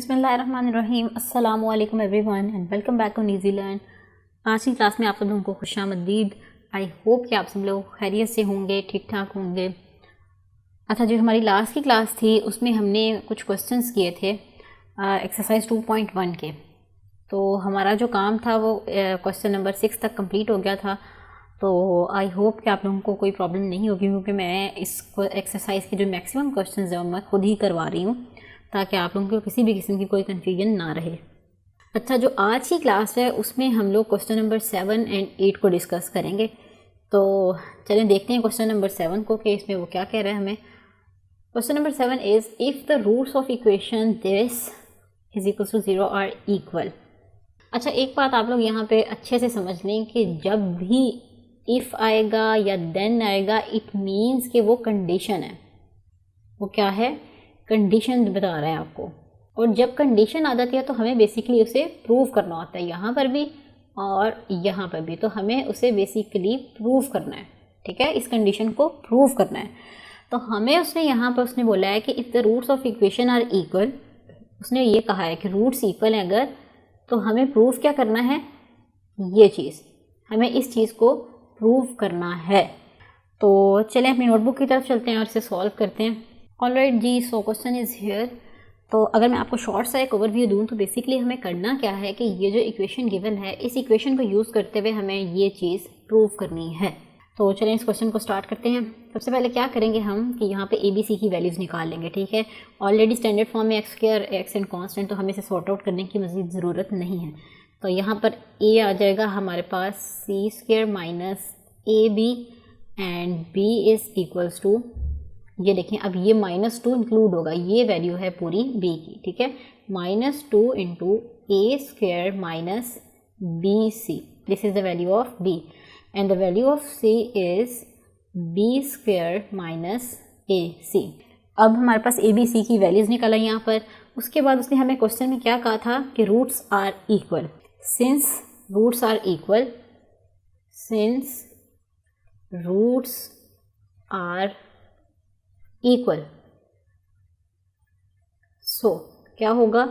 बिस्मिल्लाहिर्रहमानिर्रहीम अस्सलामु अलैकुम everyone and welcome back to New Zealand. आज की क्लास में आप सब लोगों को खुशामदीद। आई होप कि आप सब लोग खैरियत से होंगे, ठीक ठाक होंगे। अच्छा, जो हमारी लास्ट की क्लास थी उसमें हमने कुछ क्वेश्चंस किए थे एक्सरसाइज 2.1 के। तो हमारा जो काम था वो क्वेश्चन नंबर 6 तक कंप्लीट हो गया था। तो आई होप कि आप लोगों को कोई प्रॉब्लम नहीं होगी, क्योंकि मैं इस एक्सरसाइज के जो मैक्सिमम क्वेश्चंस हैं मैं खुद ही करवा रही हूँ, ताकि आप लोगों को किसी भी किस्म की कोई कन्फ्यूजन ना रहे। अच्छा, जो आज की क्लास है उसमें हम लोग क्वेश्चन नंबर 7 एंड 8 को डिस्कस करेंगे। तो चलें देखते हैं क्वेश्चन नंबर 7 को कि इसमें वो क्या कह रहा है हमें। Question number 7 is if the roots of equation this is equal to 0 are equal. अच्छा, एक बात आप लोग यहाँ पे अच्छे से समझ लें कि जब भी इफ़ आएगा या देन आएगा, इट मीन्स कि वो कंडीशन है। वो क्या है? कंडीशन बता रहा है आपको। और जब कंडीशन आ जाती है तो हमें बेसिकली उसे प्रूव करना होता है, यहाँ पर भी और यहाँ पर भी। तो हमें उसे बेसिकली प्रूव करना है, ठीक है, इस कंडीशन को प्रूव करना है। तो हमें उसने यहाँ पर उसने बोला है कि if the roots of equation are equal, उसने ये कहा है कि रूट्स इक्वल हैं अगर, तो हमें प्रूव क्या करना है? ये चीज़, हमें इस चीज़ को प्रूव करना है। तो चलें अपनी नोटबुक की तरफ चलते हैं और इसे सॉल्व करते हैं। ऑलराइट जी, सो क्वेश्चन इज़ हियर। तो अगर मैं आपको शॉर्ट सा एक ओवरव्यू दूं तो बेसिकली हमें करना क्या है कि ये जो इक्वेशन गिवन है, इस इक्वेशन को यूज़ करते हुए हमें ये चीज़ प्रूव करनी है। तो चलें इस क्वेश्चन को स्टार्ट करते हैं। सबसे पहले क्या करेंगे हम कि यहाँ पे ए बी सी की वैल्यूज़ निकाल लेंगे, ठीक है। ऑलरेडी स्टैंडर्ड फॉर्म में x square x and constant, तो हमें इसे सॉर्ट आउट करने की मज़ीद ज़रूरत नहीं है। तो यहाँ पर ए आ जाएगा हमारे पास c square minus A b and b is equals to, ये देखें अब ये -2 इंक्लूड होगा, ये वैल्यू है पूरी b की, ठीक है। -2 into a square minus B c, this is the value of b and the value of c is b square minus A c. अब हमारे पास ए बी सी की वैल्यूज़ निकल आई यहाँ पर। उसके बाद उसने हमें क्वेश्चन में क्या कहा था कि roots are equal. Since roots are equal, since roots are equal, so क्या होगा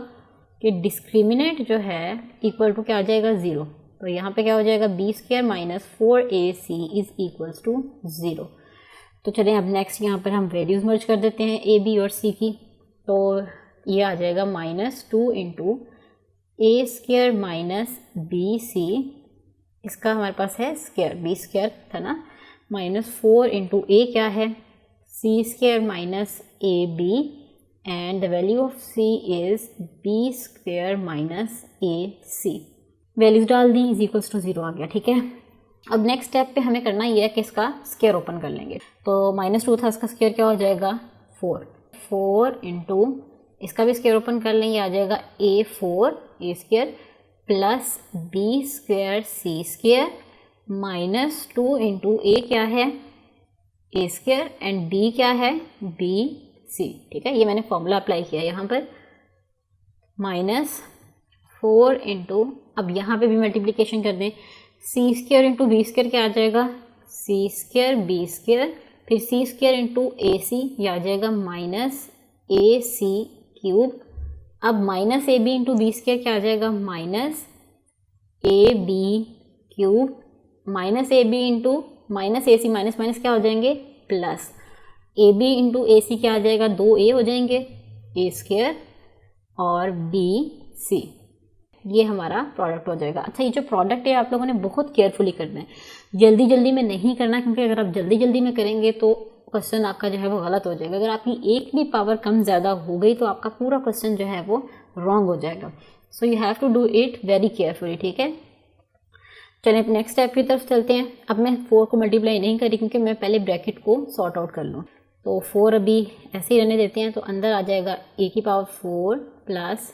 कि डिस्क्रिमिनेंट जो है इक्वल टू क्या आ जाएगा? 0। तो यहाँ पे क्या हो जाएगा? B square minus 4ac is equals to 0। तो चलें अब नेक्स्ट यहाँ पर हम वैल्यूज़ मर्ज कर देते हैं ए बी और सी की। तो ये आ जाएगा -2 into a square minus B C, इसका हमारे पास है स्क्वायर, बी स्क्वायर था ना, -4 इंटू ए क्या है? C square minus A b and the value of c is b square minus A c. Values डाल दी, इज इक्वल्स टू 0 आ गया, ठीक है। अब नेक्स्ट स्टेप पे हमें करना ये है कि इसका स्क्वायर ओपन कर लेंगे। तो -2 था, इसका स्क्वायर क्या हो जाएगा? 4 इंटू इसका भी स्क्वायर ओपन कर लेंगे, आ जाएगा a4 A square plus b square C square -2 into a क्या है? ए स्क्वायर एंड बी क्या है? बी सी, ठीक है। ये मैंने फॉर्मूला अप्लाई किया यहाँ पर। -4 इंटू, अब यहाँ पे भी मल्टीप्लिकेशन कर दें, सी स्क्वायर इंटू बी स्क्वायर क्या आ जाएगा? सी स्क्वायर बी स्क्वायर, फिर सी स्क्वायर इंटू ए सी, ये आ जाएगा माइनस ए सी क्यूब। अब माइनस ए बी इंटू बी स्क्वायर क्या आ जाएगा? माइनस ए बी क्यूब, माइनस ए बी इंटू माइनस ए सी, माइनस माइनस क्या हो जाएंगे? Plus A B into A C क्या आ जाएगा? 2a हो जाएंगे, ए स्क्वायर और बी सी, ये हमारा प्रोडक्ट हो जाएगा। अच्छा, ये जो प्रोडक्ट है आप लोगों ने बहुत केयरफुली करना है, जल्दी जल्दी में नहीं करना, क्योंकि अगर आप जल्दी जल्दी में करेंगे तो क्वेश्चन आपका जो है वो गलत हो जाएगा। अगर आपकी एक भी पावर कम ज़्यादा हो गई तो आपका पूरा क्वेश्चन जो है वो रॉन्ग हो जाएगा। So you have to do it very carefully, ठीक है। चलिए नेक्स्ट स्टेप की तरफ चलते हैं। अब मैं 4 को मल्टीप्लाई नहीं करी, क्योंकि मैं पहले ब्रैकेट को सॉर्ट आउट कर लूँ। तो 4 अभी ऐसे ही रहने देते हैं। तो अंदर आ जाएगा ए की पावर 4 प्लस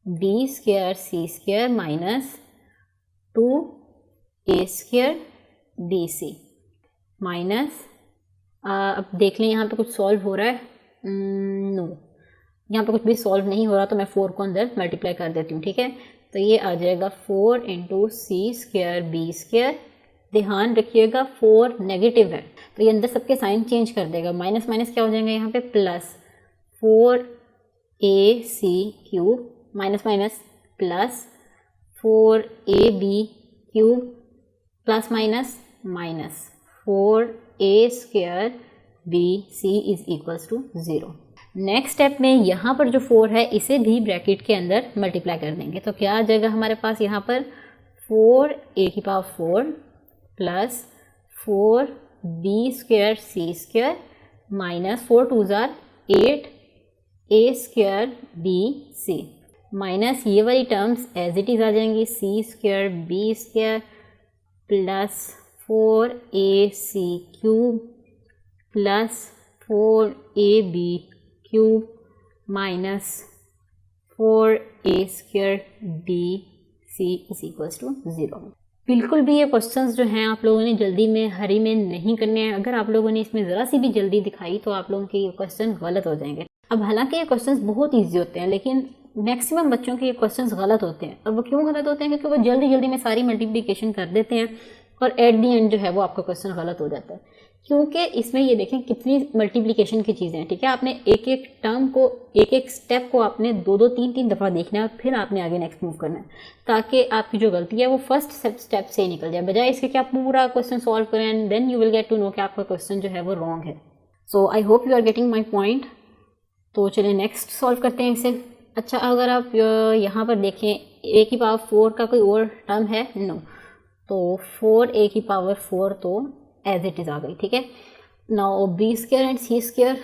बी स्क्वायर सी स्क्वायर माइनस 2 ए स्क्वायर बी सी माइनस, अब देख लें यहाँ पे कुछ सॉल्व हो रहा है? नो, यहाँ पे कुछ भी सॉल्व नहीं हो रहा, तो मैं 4 को अंदर मल्टीप्लाई कर देती हूँ, ठीक है। तो ये आ जाएगा 4 इंटू सी स्क्वायर बी स्क्वायर। ध्यान रखिएगा 4 नेगेटिव है, तो ये अंदर सबके साइन चेंज कर देगा, माइनस माइनस क्या हो जाएंगे यहाँ पे? Plus 4ac cube minus minus plus 4ab cube plus minus minus 4a² bc is equals to 0। नेक्स्ट स्टेप में यहाँ पर जो 4 है इसे भी ब्रैकेट के अंदर मल्टीप्लाई कर देंगे। तो क्या आ जाएगा हमारे पास यहाँ पर 4a⁴ plus 4b² c² minus 4 2 जार 8 a² bc माइनस ये वाली टर्म्स एज इट इज़ आ जाएंगी c² b² plus 4ac cube plus 4ab cube minus 4a² bc is equals to 0। बिल्कुल भी ये क्वेश्चंस जो हैं आप लोगों ने जल्दी में हरी में नहीं करने हैं। अगर आप लोगों ने इसमें ज़रा सी भी जल्दी दिखाई तो आप लोगों के ये क्वेश्चन गलत हो जाएंगे। अब हालांकि ये क्वेश्चंस बहुत ईजी होते हैं लेकिन मैक्सिमम बच्चों के ये क्वेश्चंस गलत होते हैं। और वो क्यों गलत होते हैं? क्योंकि वो जल्दी जल्दी में सारी मल्टीप्लिकेशन कर देते हैं और एट दी एंड जो है वो आपका क्वेश्चन गलत हो जाता है। क्योंकि इसमें ये देखें कितनी मल्टीप्लिकेशन की चीज़ें हैं, ठीक है। आपने एक एक टर्म को, एक एक स्टेप को आपने 2 3 3 दफ़ा देखना है और फिर आपने आगे नेक्स्ट मूव करना है ताकि आपकी जो गलती है वो फर्स्ट स्टेप से ही निकल जाए, बजाय इसके कि आप पूरा क्वेश्चन सॉल्व करें and then you will get to know कि आपका क्वेश्चन जो है वो रॉन्ग है। So I hope you are getting my point. तो चलिए नेक्स्ट सॉल्व करते हैं इसे। अच्छा, अगर आप यहाँ पर देखें a⁴ का कोई और टर्म है? नो। तो 4a⁴ तो एज इट इज़ आ गई, ठीक है। Now b² and c²,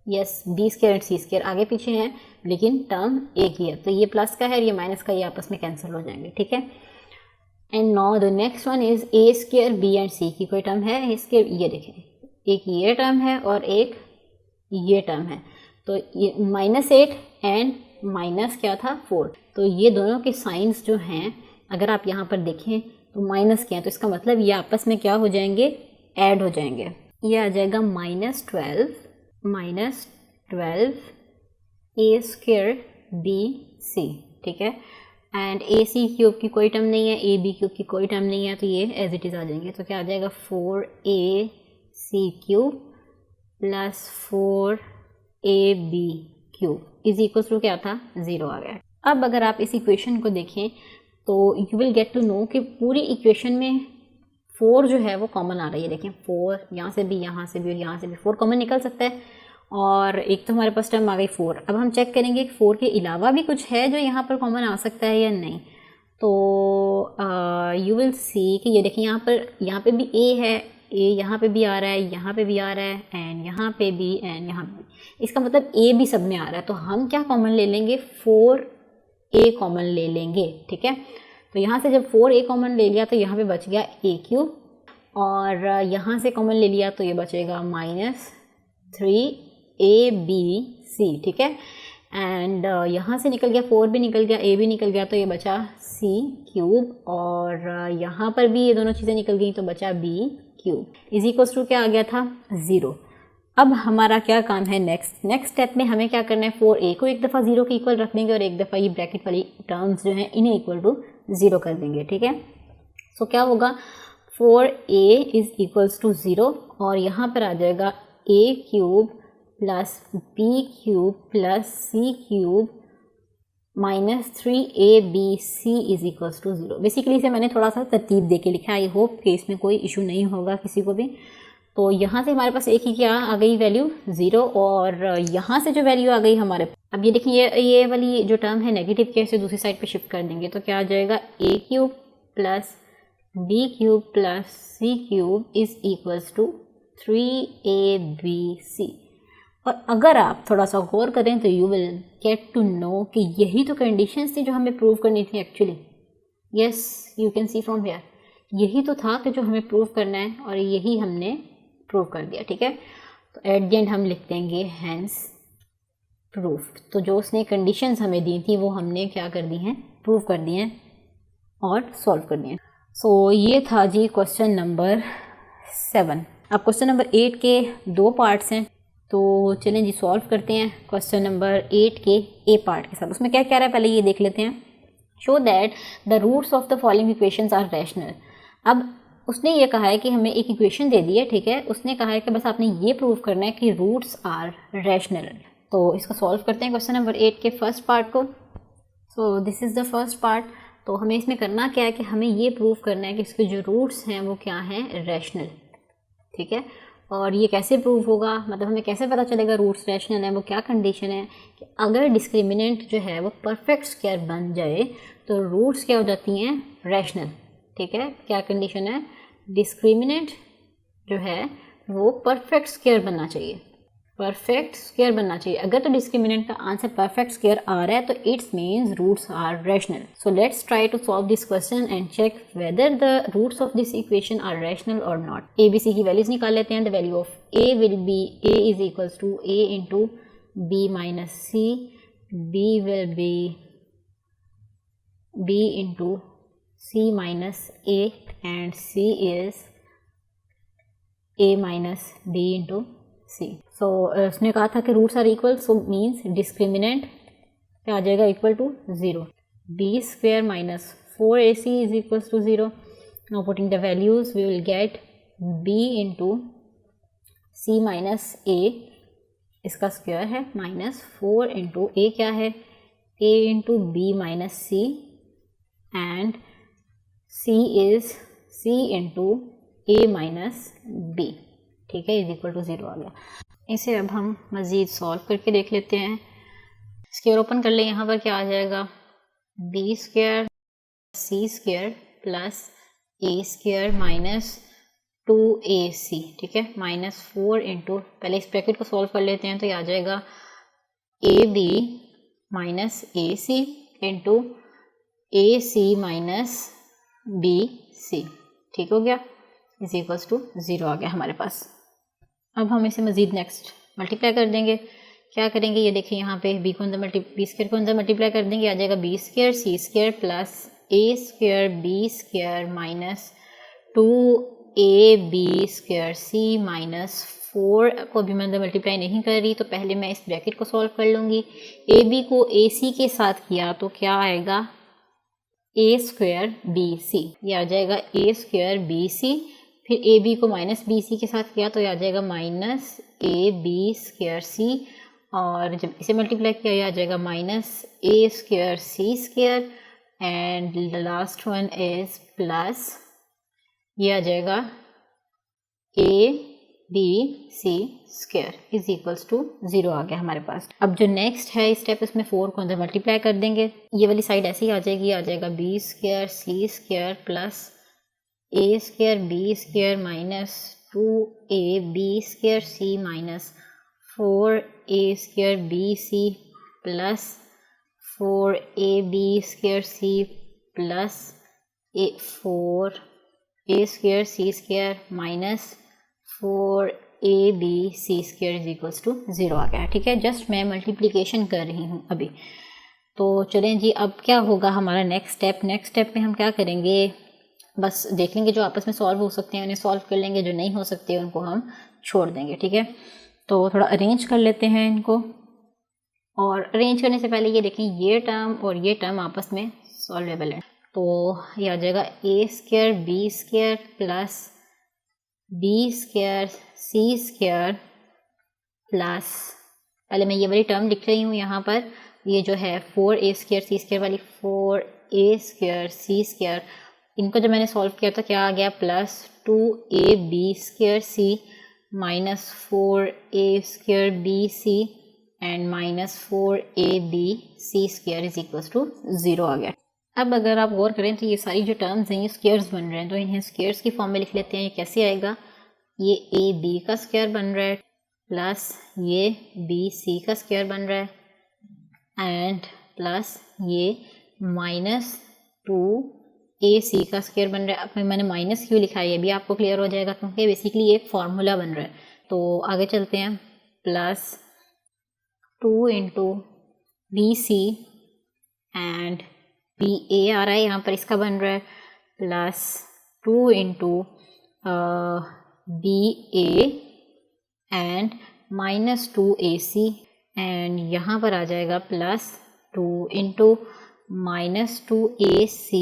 yes b² and c² आगे पीछे हैं लेकिन टर्म एक ही है। तो ये प्लस का है और ये माइनस का, ये आपस में कैंसिल हो जाएंगे, ठीक है। And now the next one is a² b and c की कोई टर्म है इसके, ये देखें एक ये टर्म है और एक ये टर्म है। तो ये -8 एंड माइनस क्या था 4। तो ये दोनों के साइंस जो हैं अगर आप यहाँ पर देखें तो माइनस के हैं, तो इसका मतलब ये आपस में क्या हो जाएंगे? ऐड हो जाएंगे। ये आ जाएगा -12 a² bc, ठीक है। एंड ac क्यूब की कोई टर्म नहीं है, ab क्यूब की कोई टर्म नहीं है, तो ये एज इट इज़ आ जाएंगे। तो क्या आ जाएगा 4ac cube plus 4ab cube is equal to क्या था? 0 आ गया। अब अगर आप इस इक्वेशन को देखें तो you will get to know कि पूरी इक्वेशन में 4 जो है वो कॉमन आ रही है। देखें 4 यहाँ से भी, यहाँ से भी और यहाँ से भी 4 कॉमन निकल सकता है। और एक तो हमारे पास टर्म आ गई 4। अब हम चेक करेंगे कि 4 के अलावा भी कुछ है जो यहाँ पर कॉमन आ सकता है या नहीं। तो यू विल सी कि ये देखें यहाँ पे भी a है, a यहाँ पे भी आ रहा है, यहाँ पे भी आ रहा है एंड यहाँ पे भी एंड यहाँ पे भी। इसका मतलब a भी सब में आ रहा है। तो हम क्या कॉमन ले लेंगे? 4a कॉमन ले लेंगे, ठीक है। तो यहाँ से जब 4a कॉमन ले लिया तो यहाँ पे बच गया a क्यूब और यहाँ से कॉमन ले लिया तो ये बचेगा -3abc, ठीक है। एंड यहाँ से निकल गया 4 भी निकल गया, a भी निकल गया, तो ये बचा c क्यूब और यहाँ पर भी ये दोनों चीज़ें निकल गई तो बचा b cube is equals to क्या आ गया था? 0। अब हमारा क्या काम है नेक्स्ट स्टेप में? हमें क्या करना है? 4a को एक दफ़ा 0 के इक्वल रख देंगे और एक दफ़ा ये ब्रैकेट वाली टर्म्स जो हैं इन्हें इक्वल टू 0 कर देंगे, ठीक है। सो क्या होगा? 4a इज इक्वल्स टू 0 और यहाँ पर आ जाएगा a cube plus b cube plus c cube -3abc is equals to 0। Basically इसे मैंने थोड़ा सा तरतीब दे के लिखा है। आई होप कि इसमें कोई इशू नहीं होगा किसी को भी। तो यहाँ से हमारे पास एक ही क्या आ गई वैल्यू? 0। और यहाँ से जो वैल्यू आ गई हमारे, अब ये देखिए ये वाली जो टर्म है नेगेटिव के, इसे दूसरी साइड पे शिफ्ट कर देंगे तो क्या आ जाएगा? a cube plus b cube plus c cube is equals to 3abc। और अगर आप थोड़ा सा गौर करें तो you will get to know कि यही तो कंडीशंस थी जो हमें प्रूव करनी थी actually. Yes, you can see from here, यही तो था कि जो हमें प्रूव करना है और यही हमने प्रूव कर दिया, ठीक है। तो एट द एंड हम लिख देंगे हैंस प्रूफ। तो जो उसने कंडीशंस हमें दी थी वो हमने क्या कर दी हैं? प्रूव कर दी हैं और सॉल्व कर दिए। सो ये था जी क्वेश्चन नंबर 7। अब क्वेश्चन नंबर 8 के 2 पार्ट्स हैं, तो चलें जी सॉल्व करते हैं क्वेश्चन नंबर 8 के ए पार्ट के साथ। उसमें क्या कह रहा है पहले ये देख लेते हैं। Show that the roots of the following equations are rational. अब उसने ये कहा है कि हमें एक इक्वेशन दे दी है, ठीक है। उसने कहा है कि बस आपने ये प्रूव करना है कि रूट्स आर रैशनल। तो इसको सॉल्व करते हैं क्वेश्चन नंबर 8 के फर्स्ट पार्ट को। So this is the first part. तो हमें इसमें करना क्या है कि हमें ये प्रूव करना है कि इसके जो रूट्स हैं वो क्या हैं, रैशनल। ठीक है, और ये कैसे प्रूव होगा, मतलब हमें कैसे पता चलेगा रूट्स रैशनल है, वो क्या कंडीशन है कि अगर डिस्क्रिमिनेंट जो है वो परफेक्ट स्क्वायर बन जाए तो रूट्स क्या हो जाती हैं, रैशनल। ठीक है, क्या कंडीशन है, डिस्क्रिमिनेंट जो है वो परफेक्ट स्क्वायर बनना चाहिए, परफेक्ट स्क्वायर बनना चाहिए। अगर तो डिस्क्रिमिनेंट का आंसर परफेक्ट स्क्वायर आ रहा है तो it's means roots are rational. So let's try to solve this question and check whether the roots of this equation are rational और नॉट। ए बी सी की वैल्यूज निकाल लेते हैं। The value of A will be A is equals to A into B minus C, B will be b into c minus a and c is a minus b into c. So उसने कहा था कि roots are equal, so means discriminant क्या आ जाएगा, equal to 0। b square minus 4ac is equals to 0। Now putting the values we will get b into c minus a, इसका square है, minus 4 into a क्या है, a into b minus c and c is c into a minus b। ठीक है, is equal to 0 आ गया। इसे अब हम मज़ीद सॉल्व करके देख लेते हैं। स्क्वायर ओपन कर ले, यहाँ पर क्या आ जाएगा, b square c square plus a square minus 2ac। ठीक है, माइनस 4 इंटू, पहले इस ब्रैकेट को सॉल्व कर लेते हैं तो ये आ जाएगा ab minus ac into A C minus B C. ठीक हो गया, इज इक्वल्स टू 0 आ गया हमारे पास। अब हम इसे मज़ीद नेक्स्ट मल्टीप्लाई कर देंगे। क्या करेंगे, ये देखिए यहाँ पे बी स्क्वायर को अंदर मल्टीप्लाई कर देंगे, आ जाएगा बी स्क्वायर सी स्क्वायर प्लस ए square B square minus 2ab square सी माइनस 4 को अभी मैं अंदर मल्टीप्लाई नहीं कर रही तो पहले मैं इस ब्रैकेट को सॉल्व कर लूँगी। ए बी को ए सी के साथ किया तो क्या आएगा, ए स्क्वायर बी सी, ये आ जाएगा ए स्क्वायर बी सी। फिर ए बी को माइनस बी सी के साथ किया तो ये आ जाएगा माइनस ए बी स्क्वायर सी, और जब इसे मल्टीप्लाई किया ये आ जाएगा minus A square C square, and last one is plus, ये आ जाएगा A B C square is equals to 0 आ गया हमारे पास। अब जो नेक्स्ट है स्टेप, इसमें 4 को अंदर मल्टीप्लाई कर देंगे, ये वाली साइड ऐसे ही आ जाएगी, आ जाएगा B square C square plus A square B square minus 2ab square C minus 4a square B C plus 4ab square C plus 4a square C square minus 4ab C square is equals to 0 आ गया। ठीक है, just मैं multiplication कर रही हूँ अभी। तो चलें जी, अब क्या होगा हमारा नेक्स्ट स्टेप। नेक्स्ट स्टेप में हम क्या करेंगे, बस देख लेंगे जो आपस में सॉल्व हो सकते हैं उन्हें सॉल्व कर लेंगे, जो नहीं हो सकते उनको हम छोड़ देंगे। ठीक है, तो थोड़ा अरेंज कर लेते हैं इनको, और अरेंज करने से पहले ये देखें ये टर्म और ये टर्म आपस में सॉल्वेबल है। तो ये आ जाएगा a square B square plus b square C square plus, पहले मैं ये वाली टर्म लिख रही हूँ यहाँ पर, ये जो है 4a स्क्वायर सी स्क्वायर वाली 4a स्क्वायर सी स्क्वायर, इनको जब मैंने सॉल्व किया तो क्या आ गया, plus 2ab square C minus 4a square B C and minus 4ab C square is equals to 0 आ गया। अब अगर आप गौर करें तो ये सारी जो टर्म्स हैं ये स्क्वायर्स बन रहे हैं, तो इन्हें स्क्वायर्स की फॉर्म में लिख लेते हैं। ये कैसे आएगा, ये ए बी का स्क्वायर बन रहा है प्लस ये बी सी का स्क्वायर बन रहा है एंड प्लस ये माइनस 2a सी का स्क्वायर बन रहा है। अब मैंने माइनस क्यों लिखा है ये भी आपको क्लियर हो जाएगा, क्योंकि बेसिकली एक फार्मूला बन रहा है। तो आगे चलते हैं, plus 2 into b C and b a आ रहा है यहाँ पर, इसका बन रहा है plus 2 into b a and minus 2ac and यहाँ पर आ जाएगा plus 2 into minus 2ac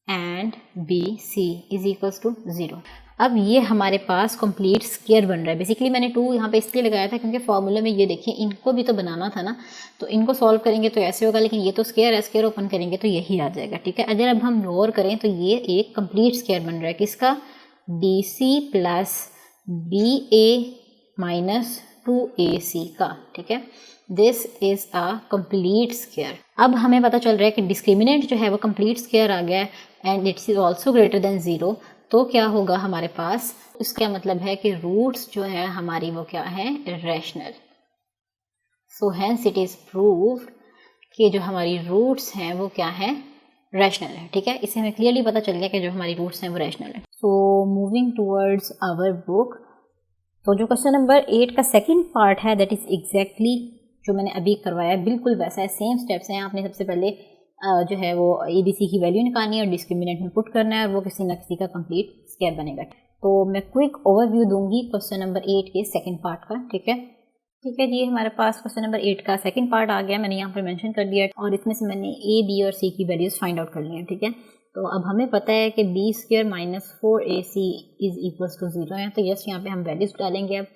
and b c is equals to 0। अब ये हमारे पास कंप्लीट स्क्वायर बन रहा है। बेसिकली मैंने 2 यहाँ पे इसलिए लगाया था क्योंकि फॉर्मूले में ये देखिए इनको भी तो बनाना था ना, तो इनको सॉल्व करेंगे तो ऐसे होगा, लेकिन ये तो स्क्वायर है, स्क्वायर ओपन करेंगे तो यही आ जाएगा, ठीक है। अगर अब हम गौर करें तो ये एक कंप्लीट स्क्वायर बन रहा है, किसका, BC plus BA minus 2AC का, ठीक है। This is a complete square. अब हमें पता चल रहा है कि डिस्क्रिमिनेंट जो है वो कंप्लीट स्क्वायर आ गया है and it's is also greater than 0, तो क्या होगा हमारे पास, इसका मतलब है कि रूट्स जो है हमारी वो क्या है, rational. So hence it is proved कि जो हमारी रूट्स हैं वो क्या है, रैशनल है, ठीक है। इससे हमें क्लियरली पता चल गया कि जो हमारी रूट्स हैं वो रैशनल है। So moving towards our book, तो जो क्वेश्चन नंबर 8 का सेकंड पार्ट है दैट इज एग्जैक्टली जो मैंने अभी करवाया, बिल्कुल वैसा है, सेम स्टेप्स हैं। आपने सबसे पहले जो है वो ABC की वैल्यू निकालनी है और डिस्क्रिमिनेंट में पुट करना है और वो किसी न किसी का कंप्लीट स्क्वायर बनेगा। तो मैं क्विक ओवरव्यू दूंगी क्वेश्चन नंबर 8 के सेकंड पार्ट का, ठीक है। ठीक है जी, हमारे पास क्वेश्चन नंबर 8 का सेकंड पार्ट आ गया, मैंने यहाँ पर मेंशन कर दिया और इसमें से मैंने A, B और C की वैल्यूज फाइंड आउट कर ली हैं, ठीक है। तो अब हमें पता है कि B square minus 4AC is equals to 0 है, तो यस यहाँ पे हम वैल्यूज डालेंगे अब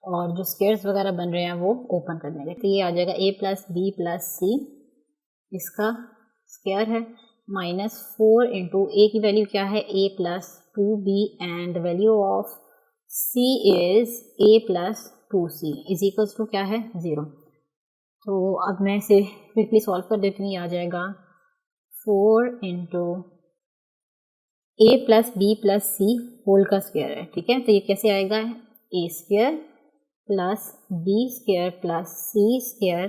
और जो स्क्वायर्स वगैरह बन रहे हैं वो ओपन कर लेंगे। तो ये आ जाएगा A plus B plus C, इसका स्क्वायर है, माइनस 4 इंटू A की वैल्यू क्या है, A plus 2B and value of C is A plus 2C is equals to क्या है, 0। तो अब मैं इसे क्विकली सॉल्व कर देती हूँ, ये आ जाएगा 4 into A plus B plus C whole का स्क्वायर है, ठीक है। तो ये कैसे आएगा, A square plus B square plus C square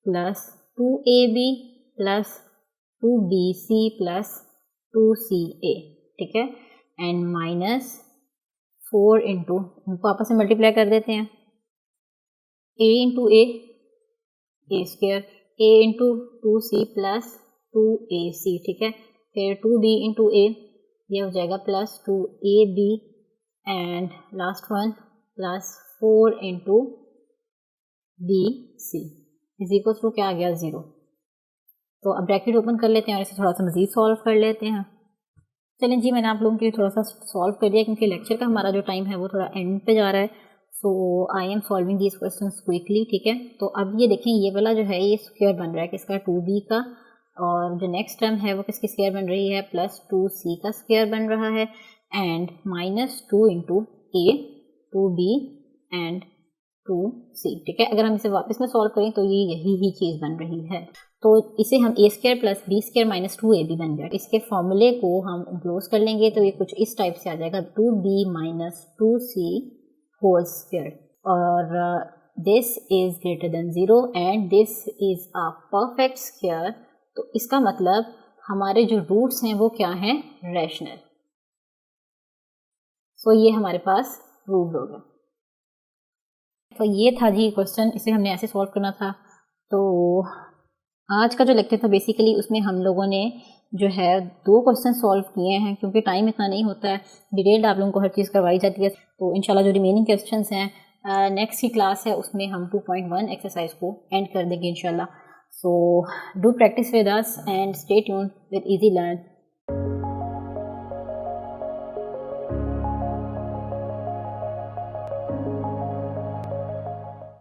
plus 2AB plus 2BC plus 2CA, ठीक है, एंड माइनस 4 इंटू, इनको आपस में मल्टीप्लाई कर देते हैं, A into A square, A into 2C plus 2AC, ठीक है। फिर 2B इंटू A, ये हो जाएगा plus 2AB and last one plus 4 into BC is equal to क्या आ गया, 0। तो अब ब्रैकेट ओपन कर लेते हैं और इसे थोड़ा सा मज़ीद सॉल्व कर लेते हैं। चलें जी, मैंने आप लोगों के लिए थोड़ा सा सॉल्व कर दिया क्योंकि लेक्चर का हमारा जो टाइम है वो थोड़ा एंड पे जा रहा है। So I am solving these questions quickly, ठीक है। तो अब ये देखें, ये वाला जो है ये स्क्वायर बन रहा है किसका, 2B का, और जो नेक्स्ट टर्म है वो किसकी स्क्वायर बन रही है, प्लस 2C का स्क्वायर बन रहा है and minus 2 into A 2B and 2C, ठीक है। अगर हम इसे वापस में सॉल्व करें तो ये यही ही चीज़ बन रही है। तो इसे हम A square plus B square minus 2AB बन गया। इसके फॉर्मूले को हम इनक्लोज कर लेंगे तो ये कुछ इस टाइप से आ जाएगा, 2B minus 2C whole square, और this is greater than 0 and this is a perfect square. तो इसका मतलब हमारे जो रूट्स हैं वो क्या हैं, रैशनल। सो ये हमारे पास प्रूव्ड हो गया। तो ये था जी क्वेश्चन, इसे हमने ऐसे सॉल्व करना था। तो आज का जो लेक्चर था बेसिकली उसमें हम लोगों ने जो है 2 क्वेश्चन सॉल्व किए हैं क्योंकि टाइम इतना नहीं होता है, डिटेल्ड आप लोगों को हर चीज़ करवाई जाती है। तो इंशाल्लाह जो रिमेनिंग क्वेश्चंस हैं नेक्स्ट की क्लास है उसमें हम 2.1 एक्सरसाइज को एंड कर देंगे इंशाल्लाह। So do practice with us and stay tuned with easy learn.